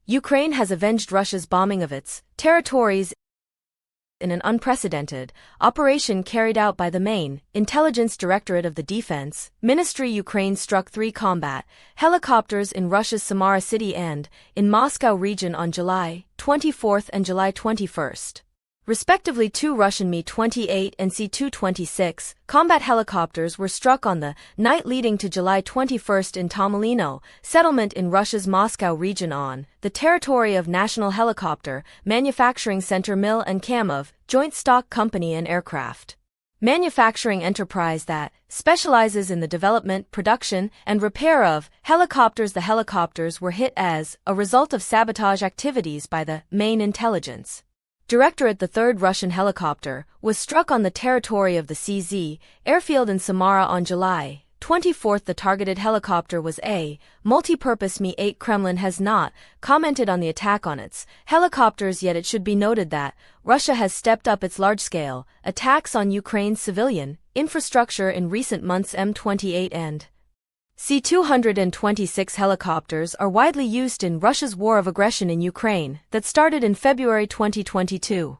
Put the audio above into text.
Ukraine has avenged Russia's bombing of its territories in an unprecedented operation carried out by the main intelligence directorate of the Defense Ministry. Ukraine struck 3 combat helicopters in Russia's Samara city and in Moscow region on July 24 and July 21. Respectively, 2 Russian Mi-28 and C-226 combat helicopters were struck on the night leading to July 21 in Tomilino settlement in Russia's Moscow region on the territory of National Helicopter Manufacturing Center Mil and Kamov, joint stock company and aircraft manufacturing enterprise that specializes in the development, production, and repair of helicopters. The helicopters were hit as a result of sabotage activities by the main intelligence directorate. The 3rd Russian helicopter was struck on the territory of the CZ airfield in Samara on July 24. The targeted helicopter was a multi-purpose Mi-8. Kremlin has not commented on the attack on its helicopters yet. It should be noted that Russia has stepped up its large-scale attacks on Ukraine's civilian infrastructure in recent months. Mi-28 and C-226 helicopters are widely used in Russia's war of aggression in Ukraine that started in February 2022.